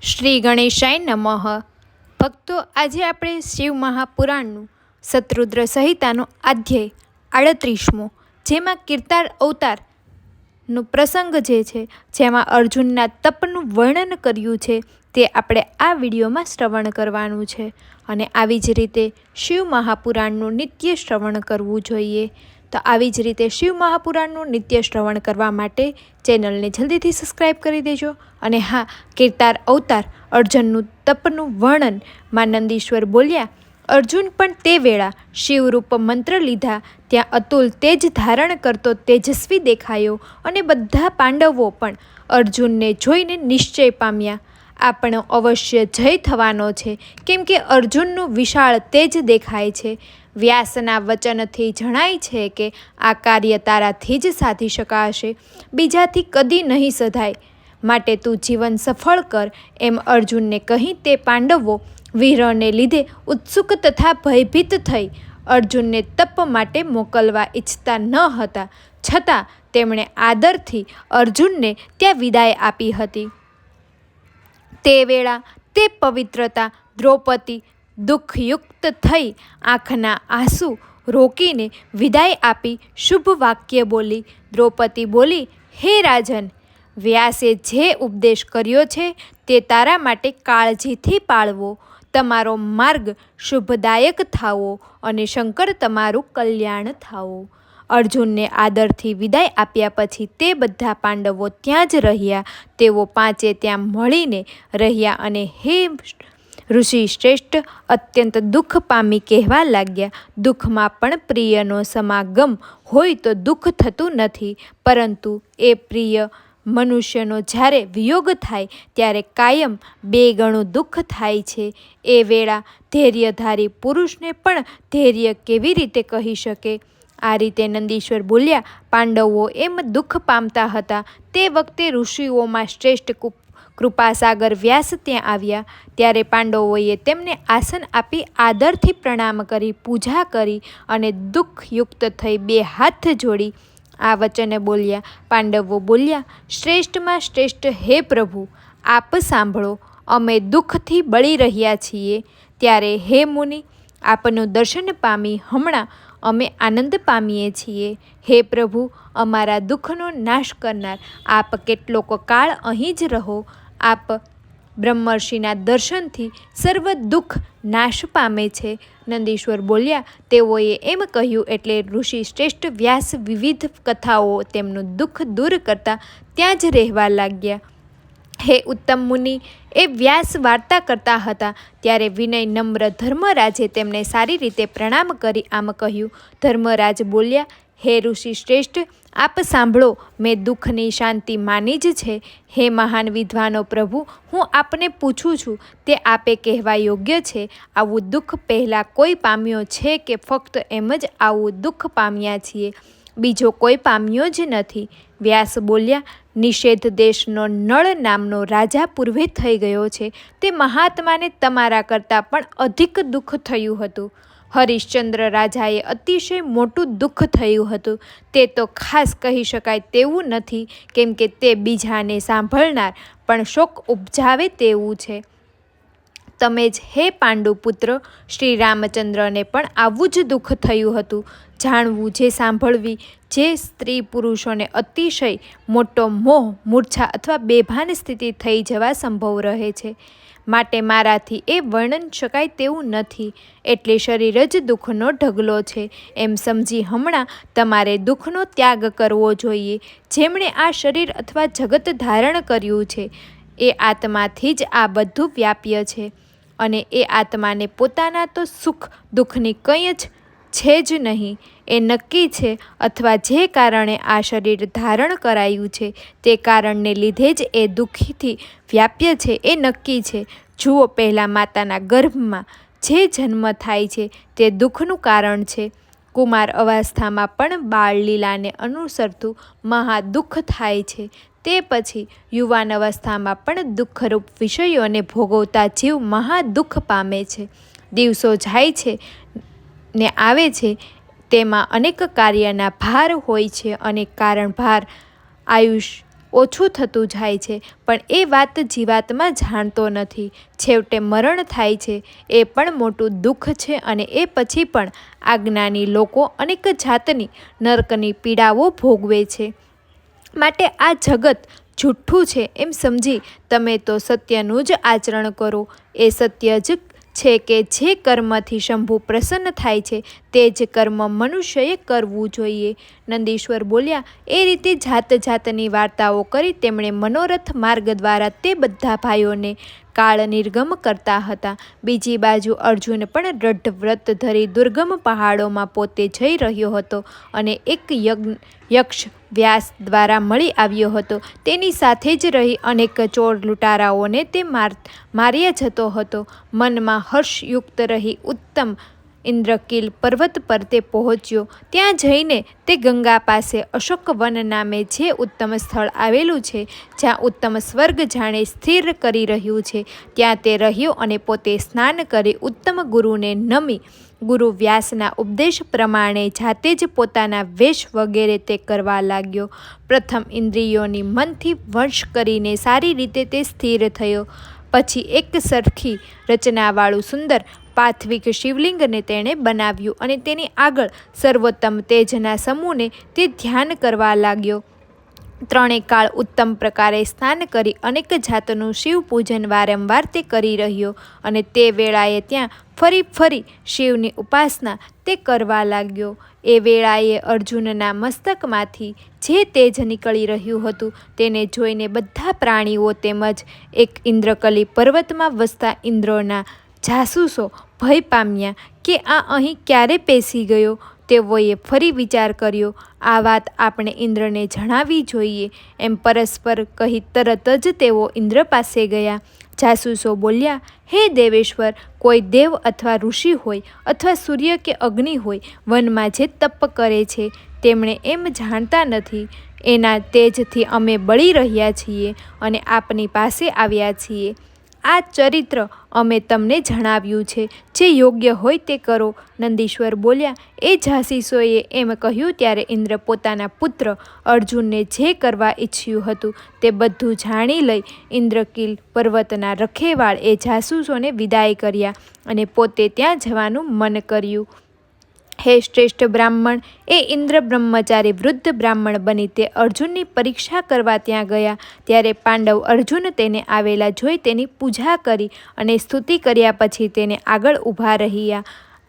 શ્રી ગણેશાય નમઃ. ભક્તો, આજે આપણે શિવ મહાપુરાણનું શતરુદ્ર સંહિતાનો અધ્યાય 38મો, જેમાં કિરતાર અવતારનો પ્રસંગ જે છે, જેમાં અર્જુનના તપનું વર્ણન કર્યું છે, તે આપણે આ વિડીયોમાં શ્રવણ કરવાનું છે. અને આવી જ રીતે શિવ મહાપુરાણનું નિત્ય શ્રવણ કરવું જોઈએ. તો આવી જ રીતે શિવ મહાપુરાણનું નિત્ય શ્રવણ કરવા માટે ચેનલને જલ્દીથી સબસ્ક્રાઈબ કરી દેજો. અને હા, કિરતાર અવતાર અર્જુનનું તપનું વર્ણન માં નંદીશ્વર બોલ્યા, અર્જુન પણ તે વેળા શિવરૂપ મંત્ર લીધા ત્યાં અતુલ તેજ ધારણ કરતો તેજસ્વી દેખાયો અને બધા પાંડવો પણ અર્જુનને જોઈને નિશ્ચય પામ્યા, આપણો અવશ્ય જય થવાનો છે, કેમ કે અર્જુનનું વિશાળ તેજ દેખાય છે. વ્યાસના વચનથી જણાય છે કે આ કાર્ય તારાથી જ સાધી શકાશે, બીજાથી કદી નહીં સધાય. માટે તું જીવન સફળ કર, એમ અર્જુનને કહી તે પાંડવો વિરહને લીધે ઉત્સુક તથા ભયભીત થઈ અર્જુનને તપ માટે મોકલવા ઈચ્છતા ન હતા, છતાં તેમણે આદરથી અર્જુનને ત્યાં વિદાય આપી હતી. તે વેળા તે પવિત્રતા દ્રૌપદી દુઃખયુક્ત થઈ આંખના આંસુ રોકીને વિદાય આપી શુભ વાક્ય બોલી. દ્રૌપદી બોલી, હે રાજન, વ્યાસે જે ઉપદેશ કર્યો છે તે તારા માટે કાળજીથી પાળવો, તમારો માર્ગ શુભદાયક થાવો અને શંકર તમારું કલ્યાણ થાવો. અર્જુનને આદરથી વિદાય આપ્યા પછી તે બધા પાંડવો ત્યાં જ રહ્યા. તેઓ પાંચે ત્યાં મળીને રહ્યા અને હે ઋષિ શ્રેષ્ઠ, અત્યંત દુઃખ પામી કહેવા લાગ્યા, દુઃખમાં પણ પ્રિયનો સમાગમ હોય તો દુઃખ થતું નથી, પરંતુ એ પ્રિય મનુષ્યનો જ્યારે વિયોગ થાય ત્યારે કાયમ 2 ગણું દુઃખ થાય છે. એ વેળા ધૈર્યધારી પુરુષને પણ ધૈર્ય કેવી રીતે કહી શકે? આ રીતે નંદીશ્વર બોલ્યા, પાંડવો એમ દુઃખ પામતા હતા તે વખતે ઋષિઓમાં શ્રેષ્ઠ કૃપાસાગર વ્યાસ ત્યાં આવ્યા. ત્યારે પાંડવોએ તેમને આસન આપી આદરથી પ્રણામ કરી પૂજા કરી અને દુઃખયુક્ત થઈ 2 હાથ જોડી આ વચને બોલ્યા. પાંડવો બોલ્યા, શ્રેષ્ઠમાં શ્રેષ્ઠ હે પ્રભુ, આપ સાંભળો, અમે દુઃખથી બળી રહ્યા છીએ. ત્યારે હે મુનિ, આપનું દર્શન પામી હમણાં અમે આનંદ પામીએ છીએ. હે પ્રભુ, અમારા દુઃખનો નાશ કરનાર, આપ કેટલોક કાળ અહીં જ રહો. આપ બ્રહ્મર્ષિના દર્શનથી સર્વ દુઃખ નાશ પામે છે. નંદીશ્વર બોલ્યા, તેઓએ એમ કહ્યું એટલે ઋષિ શ્રેષ્ઠ વ્યાસ વિવિધ કથાઓ તેમનું દુઃખ દૂર કરતા ત્યાં જ રહેવા લાગ્યા. હે ઉત્તમ મુનિ, એ વ્યાસ વાર્તા કરતા હતા ત્યારે વિનય નમ્ર ધર્મરાજે તેમને સારી રીતે પ્રણામ કરી આમ કહ્યું. ધર્મરાજ બોલ્યા, હે ઋષિ શ્રેષ્ઠ, આપ સાંભળો, મેં દુઃખની શાંતિ માની જ છે. હે મહાન વિદ્વાનો પ્રભુ, હું આપને પૂછું છું તે આપે કહેવા યોગ્ય છે, આવું દુઃખ પહેલાં કોઈ પામ્યો છે કે ફક્ત એમ જ આવું દુઃખ પામ્યા છીએ, બીજો કોઈ પામ્યો જ નથી? વ્યાસ બોલ્યા, નિષેધ દેશનો નળ નામનો રાજા પૂર્વે થઈ ગયો છે, તે મહાત્માને તમારા કરતાં પણ અધિક દુઃખ થયું હતું. હરિશ્ચંદ્ર રાજાએ અતિશય મોટું દુઃખ થયું હતું. તે તો ખાસ કહી શકાય તેવું નથી, કેમ કે તે બીજાને સાંભળનાર પણ શોક ઉપજાવે તેવું છે. તમે જ હે પાંડુપુત્ર શ્રી રામચંદ્રને પણ આવું જ દુઃખ થયું હતું. જાણવું, જે સાંભળવી, જે સ્ત્રી પુરુષોને અતિશય મોટો મોહ, મૂર્છા અથવા બેભાન સ્થિતિ થઈ જવા સંભવ રહે છે. માટે મારાથી એ વર્ણન શકાય તેવું નથી. એટલે શરીર જ દુઃખનો ઢગલો છે એમ સમજી હમણાં તમારે દુઃખનો ત્યાગ કરવો જોઈએ. જેમણે આ શરીર અથવા જગત ધારણ કર્યું છે એ આત્માથી જ આ બધું વ્યાપ્ય છે, અને એ આત્માને પોતાના તો સુખ દુઃખની કંઈ જ છે જ નહીં એ નક્કી છે, અથવા જે કારણે આ શરીર ધારણ કરાયું છે તે કારણને લીધે જ એ દુઃખીથી વ્યાપ્ય છે એ નક્કી છે. જુઓ, પહેલાં માતાના ગર્ભમાં જે જન્મ થાય છે તે દુઃખનું કારણ છે. કુમાર અવસ્થામાં પણ બાળલીલાને અનુસરતું મહા દુઃખ થાય છે. તે પછી યુવાન અવસ્થામાં પણ દુઃખરૂપ વિષયોને ભોગવતા જીવ મહા દુઃખ પામે છે. દિવસો જાય છે ને આવે છે, તેમાં અનેક કાર્યના ભાર હોય છે, અને કારણ ભાર આયુષ ઓછું થતું જાય છે, પણ એ વાત જીવાત્મા જાણતો નથી. છેવટે મરણ થાય છે એ પણ મોટું દુઃખ છે, અને એ પછી પણ આજ્ઞાની લોકો અનેક જાતની નરકની પીડાઓ ભોગવે છે. માટે આ જગત જૂઠ્ઠું છે એમ સમજી તમે તો સત્યનું જ આચરણ કરો. એ સત્ય જ છે કે જે કર્મથી શંભુ પ્રસન્ન થાય છે તે જ કર્મ મનુષ્યએ કરવું જોઈએ. નંદીશ્વર બોલ્યા, એ રીતે જાત જાતની વાર્તાઓ કરી તેમણે મનોરથ માર્ગ દ્વારા તે બધા ભાઈઓને કાળ નિર્ગમ કરતા હતા. બીજી બાજુ અર્જુન પણ દ્રઢ વ્રત ધરી દુર્ગમ પહાડોમાં પોતે જઈ રહ્યો હતો, અને એક યક્ષ વ્યાસ દ્વારા મળી આવ્યો હતો. તેની સાથે જ રહી અનેક ચોર લૂંટારાઓને તે માર્યા જતો હતો. મનમાં હર્ષયુક્ત રહી ઉત્તમ ઇન્દ્રકીલ પર્વત પર તે પહોંચ્યો. ત્યાં જઈને તે ગંગા પાસે અશોક વન નામે જે ઉત્તમ સ્થળ આવેલું છે, જ્યાં ઉત્તમ સ્વર્ગ જાણે સ્થિર કરી રહ્યું છે, ત્યાં તે રહ્યો અને પોતે સ્નાન કરી ઉત્તમ ગુરુને નમી ગુરુ વ્યાસના ઉપદેશ પ્રમાણે જાતે જ પોતાના વેશ વગેરે તે કરવા લાગ્યો. પ્રથમ ઇન્દ્રિયોની મનથી વશ કરીને સારી રીતે તે સ્થિર થયો. પછી એક સરખી રચનાવાળું સુંદર પાર્થિવ શિવલિંગને તેણે બનાવ્યું, અને તેની આગળ સર્વોત્તમ તેજના સમૂહને તે ધ્યાન કરવા લાગ્યો. ત્રણેય કાળ ઉત્તમ પ્રકારે સ્નાન કરી અનેક જાતનું શિવ પૂજન વારંવાર તે કરી રહ્યો, અને તે વેળાએ ત્યાં ફરી ફરી શિવની ઉપાસના તે કરવા લાગ્યો. એ વેળાએ અર્જુનના મસ્તકમાંથી જે તેજ નીકળી રહ્યું હતું તેને જોઈને બધા પ્રાણીઓ તેમજ એક ઇન્દ્રકલી પર્વતમાં વસતા ઇન્દ્રોના જાસૂસો ભય પામ્યા કે આ અહીં ક્યારે પેસી ગયો. તેઓએ ફરી વિચાર કર્યો, આ વાત આપણે ઇન્દ્રને જણાવવી જોઈએ એમ પરસ્પર કહી તરત જ તેઓ ઇન્દ્ર પાસે ગયા. જાસૂસો બોલ્યા, હે દેવેશ્વર, કોઈ દેવ અથવા ઋષિ હોય અથવા સૂર્ય કે અગ્નિ હોય વનમાં જે તપ કરે છે તેમણે એમ જાણતા નથી. એના તેજથી અમે બળી રહ્યા છીએ અને આપની પાસે આવ્યા છીએ. આ ચરિત્ર અમે તમને જણાવ્યું છે, જે યોગ્ય હોય તે કરો. નંદીશ્વર બોલ્યા, એ જાસૂસોએ એમ કહ્યું ત્યારે ઇન્દ્ર પોતાના પુત્ર અર્જુનને જે કરવા ઈચ્છ્યું હતું તે બધું જાણી લઈ ઇન્દ્રકીલ પર્વતના રખેવાળ એ જાસૂસોને વિદાય કર્યા અને પોતે ત્યાં જવાનું મન કર્યું. હે શ્રેષ્ઠ બ્રાહ્મણ, એ ઇન્દ્ર બ્રહ્મચારી વૃદ્ધ બ્રાહ્મણ બની તે અર્જુનની પરીક્ષા કરવા ત્યાં ગયા. ત્યારે પાંડવ અર્જુન તેને આવેલા જોઈ તેની પૂજા કરી અને સ્તુતિ કર્યા પછી તેને આગળ ઊભા રહ્યા.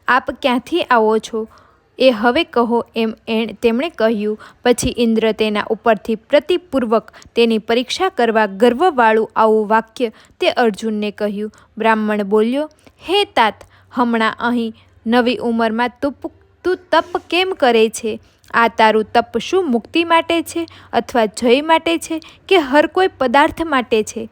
આપ ક્યાંથી આવો છો એ હવે કહો એમ તેમણે કહ્યું. પછી ઇન્દ્ર તેના ઉપરથી પ્રતિપૂર્વક તેની પરીક્ષા કરવા ગર્વવાળું આવું વાક્ય તે અર્જુનને કહ્યું. બ્રાહ્મણ બોલ્યો, હે તાત, હમણાં અહીં નવી ઉંમરમાં તું તપ કેમ કરે છે? આ તારું તપ શું મુક્તિ માટે છે અથવા જય માટે છે કે હર કોઈ પદાર્થ માટે છે?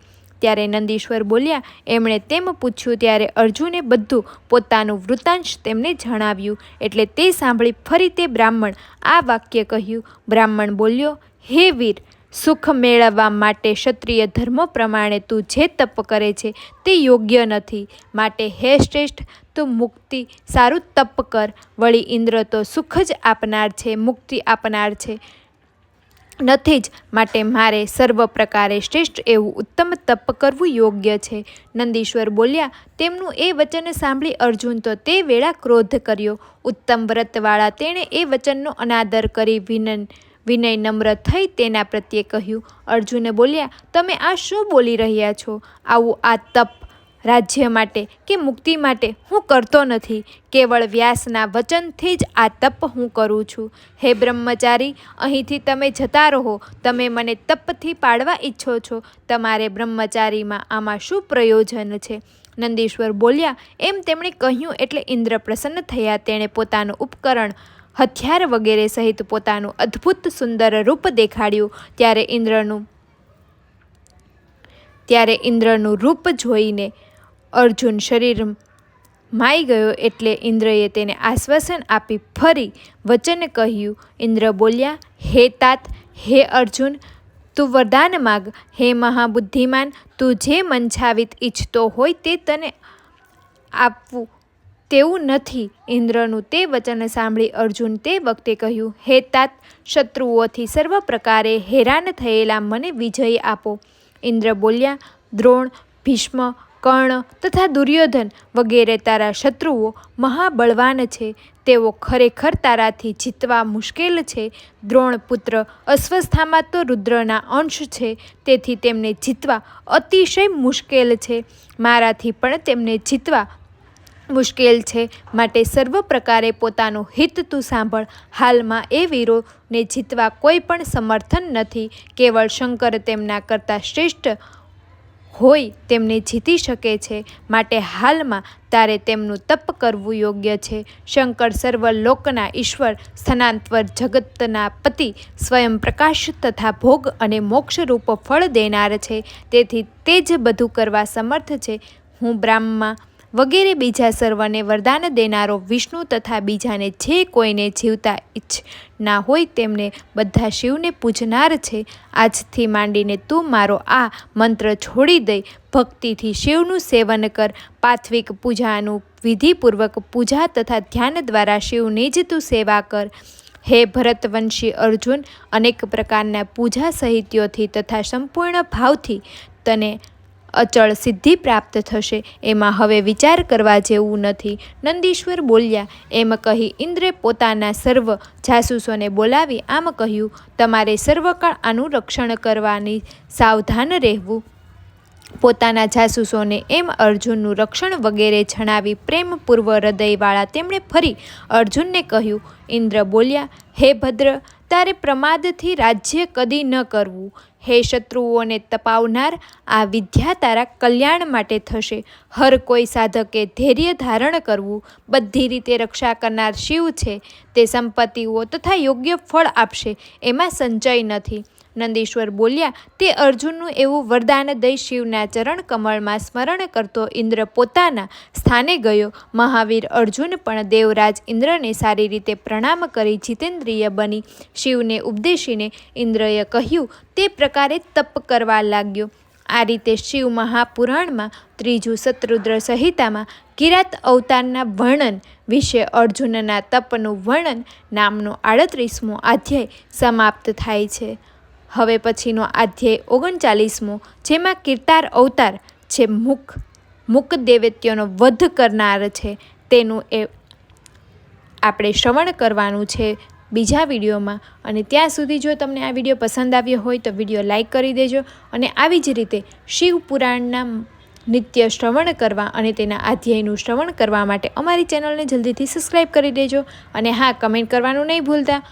ત્યારે નંદીશ્વર બોલ્યા, એમણે તેમ પૂછ્યું ત્યારે અર્જુને બધું પોતાનું વૃત્તાંશ તેમને જણાવ્યું. એટલે તે સાંભળી ફરી તે બ્રાહ્મણ આ વાક્ય કહ્યું. બ્રાહ્મણ બોલ્યો, હે વીર, સુખ મેળવવા માટે ક્ષત્રિય ધર્મ પ્રમાણે તું જે તપ કરે છે તે યોગ્ય નથી. માટે હે શ્રેષ્ઠ, તું મુક્તિ સારું તપ કર. વળી ઇન્દ્ર તો સુખ જ આપનાર છે, મુક્તિ આપનાર છે નથી જ. માટે મારે સર્વ પ્રકારે શ્રેષ્ઠ એવું ઉત્તમ તપ કરવું યોગ્ય છે. નંદીશ્વર બોલ્યા, તેમનું એ વચન સાંભળી અર્જુન તો તે વેળા ક્રોધ કર્યો. ઉત્તમ વ્રતવાળા તેણે એ વચનનો અનાદર કરી વિનય નમ્ર થઈ તેના પ્રત્યે કહ્યું. અર્જુન બોલ્યા, તમે આ શું બોલી રહ્યા છો? આવું આ તપ રાજ્ય માટે કે મુક્તિ માટે હું કરતો નથી. કેવળ વ્યાસના વચનથી જ આ તપ હું કરું છું. હે બ્રહ્મચારી, અહીંથી તમે જતા રહો. તમે મને તપથી પાડવા ઈચ્છો છો. તમારે બ્રહ્મચારીમાં આમાં શું પ્રયોજન છે? નંદીશ્વર બોલ્યા, એમ તેમણે કહ્યું એટલે ઇન્દ્ર પ્રસન્ન થયા. તેણે પોતાનું ઉપકરણ, હથિયાર વગેરે સહિત પોતાનું અદ્ભુત સુંદર રૂપ દેખાડ્યું. ત્યારે ઇન્દ્રનું રૂપ જોઈને અર્જુન શરીર માઈ ગયો. એટલે ઇન્દ્રએ તેને આશ્વાસન આપી ફરી વચન કહ્યું. ઇન્દ્ર બોલ્યા, હે તાત, હે અર્જુન, તું વરદાન માગ. હે મહાબુદ્ધિમાન, તું જે મંછાવિત ઈચ્છતો હોય તે તને આપવું તેવું નથી. ઇન્દ્રનું તે વચન સાંભળી અર્જુન તે વખતે કહ્યું, હે તાત, શત્રુઓથી સર્વ પ્રકારે હેરાન થયેલા મને વિજય આપો. ઇન્દ્ર બોલ્યા, દ્રોણ, ભીષ્મ, કર્ણ તથા દુર્યોધન વગેરે તારા શત્રુઓ મહાબળવાન છે. તેઓ ખરેખર તારાથી જીતવા મુશ્કેલ છે. દ્રોણપુત્ર અશ્વસ્થામા તો રુદ્રના અંશ છે, તેથી તેમને જીતવા અતિશય મુશ્કેલ છે. મારાથી પણ તેમને જીતવા મુશ્કેલ છે. માટે સર્વ પ્રકારે પોતાનું હિત તું સાંભળ. હાલમાં એ વીરોને જીતવા કોઈ પણ સમર્થન નથી. કેવળ શંકર તેમના કરતાં શ્રેષ્ઠ હોય તેમને જીતી શકે છે. માટે હાલમાં તારે તેમનું તપ કરવું યોગ્ય છે. શંકર સર્વ લોકના ઈશ્વર, સ્થાનાંતર, જગતના પતિ, સ્વયં પ્રકાશ તથા ભોગ અને મોક્ષરૂપ ફળ દેનાર છે. તેથી તે જ બધું કરવા સમર્થ છે. હું બ્રહ્મા વગેરે બીજા સર્વને વરદાન દેનારો વિષ્ણુ તથા બીજાને જે કોઈને જીવતા ઈચ્છના હોય તેમને બધા શિવને પૂજનાર છે. આજથી માંડીને તું મારો આ મંત્ર છોડી દઈ ભક્તિથી શિવનું સેવન કર. પાર્થિક પૂજાનું વિધિપૂર્વક પૂજા તથા ધ્યાન દ્વારા શિવની જ તું સેવા કર. હે ભરતવંશી અર્જુન, અનેક પ્રકારના પૂજા સાહિત્યોથી તથા સંપૂર્ણ ભાવથી તને અચળ સિદ્ધિ પ્રાપ્ત થશે. એમાં હવે વિચાર કરવા જેવું નથી. નંદીશ્વર બોલ્યા. એમ કહી ઇન્દ્રે પોતાના સર્વ જાસૂસોને બોલાવી આમ કહ્યું, તમારે સર્વકાળ આનું રક્ષણ કરવાની સાવધાન રહેવું. પોતાના જાસૂસોને એમ અર્જુનનું રક્ષણ વગેરે જણાવી પ્રેમપૂર્વ હૃદયવાળા તેમણે ફરી અર્જુનને કહ્યું. ઇન્દ્ર બોલ્યા, હે ભદ્ર, તારે પ્રમાદથી રાજ્ય કદી ન કરવું. હે શત્રુઓને તપાવનાર, આ વિદ્યા તારા કલ્યાણ માટે થશે. હર કોઈ સાધકે ધૈર્ય ધારણ કરવું. બધી રીતે રક્ષા કરનાર શિવ છે. તે સંપત્તિઓ તથા યોગ્ય ફળ આપશે, એમાં સંચય નથી. નંદીશ્વર બોલ્યા, તે અર્જુનનું એવું વરદાન દઈ શિવના ચરણ કમળમાં સ્મરણ કરતો ઇન્દ્ર પોતાના સ્થાને ગયો. મહાવીર અર્જુન પણ દેવરાજ ઇન્દ્રને સારી રીતે પ્રણામ કરી જીતેન્દ્રિય બની શિવને ઉપદેશીને ઇન્દ્રએ કહ્યું તે પ્રકારે તપ કરવા લાગ્યો. આ રીતે શિવ મહાપુરાણમાં ત્રીજું શત્રુદ્ર સંહિતામાં કિરાત અવતારના વર્ણન વિશે અર્જુનના તપનું વર્ણન નામનો 38મો અધ્યાય સમાપ્ત થાય છે. હવે પછીનો અધ્યાય 39મો, જેમાં કિર્તાર અવતાર જે મુક દૈત્યોનો વધ કરનાર છે તેનું આપણે શ્રવણ કરવાનું છે બીજા વિડીયોમાં. અને ત્યાં સુધી જો તમને આ વિડીયો પસંદ આવ્યો હોય તો વિડીયો લાઈક કરી દેજો. અને આવી જ રીતે શિવ પુરાણના નિત્ય શ્રવણ કરવા અને તેના અધ્યાયનું શ્રવણ કરવા માટે અમારી ચેનલને જલ્દીથી સબસ્ક્રાઈબ કરી દેજો. અને હા, કમેન્ટ કરવાનું નહીં ભૂલતા.